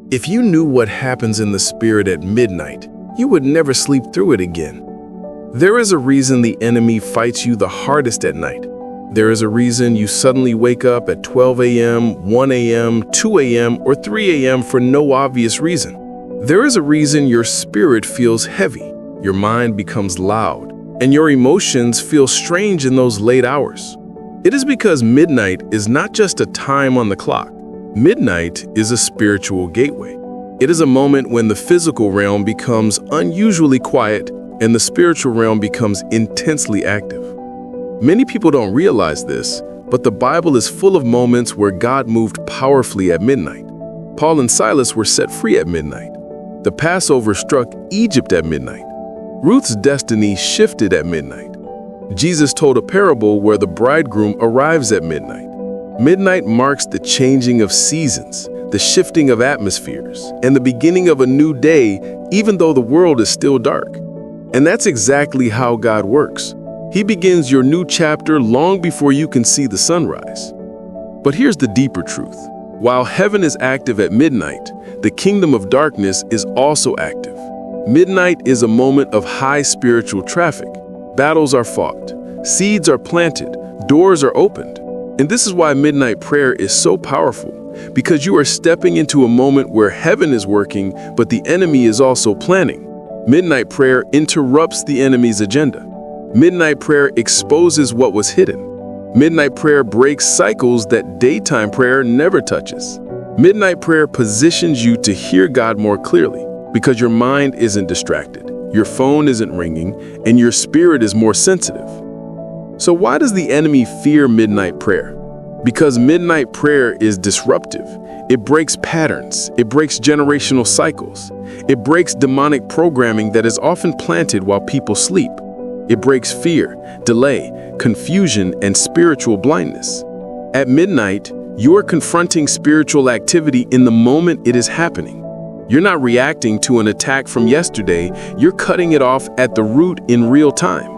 If you knew what happens in the spirit at midnight, you would never sleep through it again. There is a reason the enemy fights you the hardest at night. There is a reason you suddenly wake up at 12 a.m., 1 a.m., 2 a.m., or 3 a.m. for no obvious reason. There is a reason your spirit feels heavy, your mind becomes loud, and your emotions feel strange in those late hours. It is because midnight is not just a time on the clock. Midnight is a spiritual gateway. It is a moment when the physical realm becomes unusually quiet and the spiritual realm becomes intensely active. Many people don't realize this, but the Bible is full of moments where God moved powerfully at midnight. Paul and Silas were set free at midnight. The Passover struck Egypt at midnight. Ruth's destiny shifted at midnight. Jesus told a parable where the bridegroom arrives at midnight. Midnight marks the changing of seasons, the shifting of atmospheres, and the beginning of a new day, even though the world is still dark. And that's exactly how God works. He begins your new chapter long before you can see the sunrise. But here's the deeper truth. While heaven is active at midnight, the kingdom of darkness is also active. Midnight is a moment of high spiritual traffic. Battles are fought, seeds are planted, doors are opened. And this is why midnight prayer is so powerful, because you are stepping into a moment where heaven is working, but the enemy is also planning. Midnight prayer interrupts the enemy's agenda. Midnight prayer exposes what was hidden. Midnight prayer breaks cycles that daytime prayer never touches. Midnight prayer positions you to hear God more clearly, because your mind isn't distracted, your phone isn't ringing, and your spirit is more sensitive. So why does the enemy fear midnight prayer? Because midnight prayer is disruptive. It breaks patterns. It breaks generational cycles. It breaks demonic programming that is often planted while people sleep. It breaks fear, delay, confusion, and spiritual blindness. At midnight, you are confronting spiritual activity in the moment it is happening. You're not reacting to an attack from yesterday. You're cutting it off at the root in real time.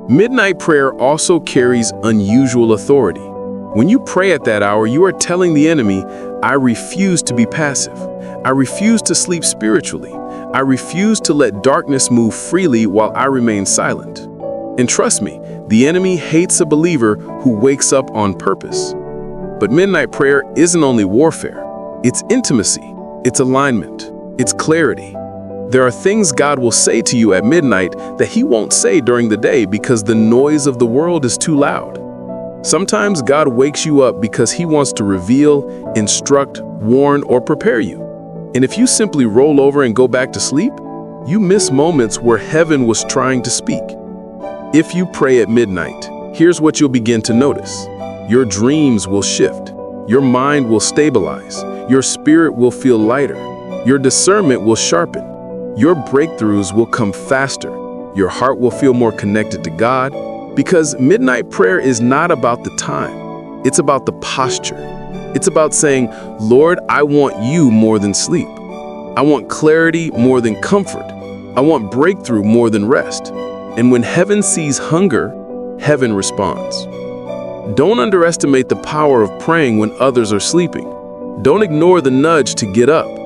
Midnight prayer also carries unusual authority. When you pray at that hour, you are telling the enemy, I refuse to be passive. I refuse to sleep spiritually. I refuse to let darkness move freely while I remain silent. And trust me, the enemy hates a believer who wakes up on purpose. But midnight prayer isn't only warfare. It's intimacy. It's alignment. It's clarity. There are things God will say to you at midnight that He won't say during the day because the noise of the world is too loud. Sometimes God wakes you up because He wants to reveal, instruct, warn, or prepare you. And if you simply roll over and go back to sleep, you miss moments where heaven was trying to speak. If you pray at midnight, here's what you'll begin to notice. Your dreams will shift. Your mind will stabilize. Your spirit will feel lighter. Your discernment will sharpen. Your breakthroughs will come faster. Your heart will feel more connected to God, because midnight prayer is not about the time. It's about the posture. It's about saying, Lord, I want you more than sleep. I want clarity more than comfort. I want breakthrough more than rest. And when heaven sees hunger, heaven responds. Don't underestimate the power of praying when others are sleeping. Don't ignore the nudge to get up.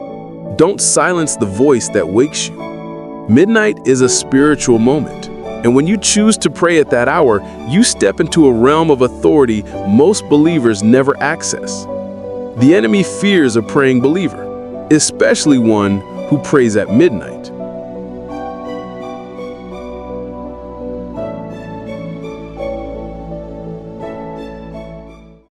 Don't silence the voice that wakes you. Midnight is a spiritual moment, and when you choose to pray at that hour, you step into a realm of authority most believers never access. The enemy fears a praying believer, especially one who prays at midnight.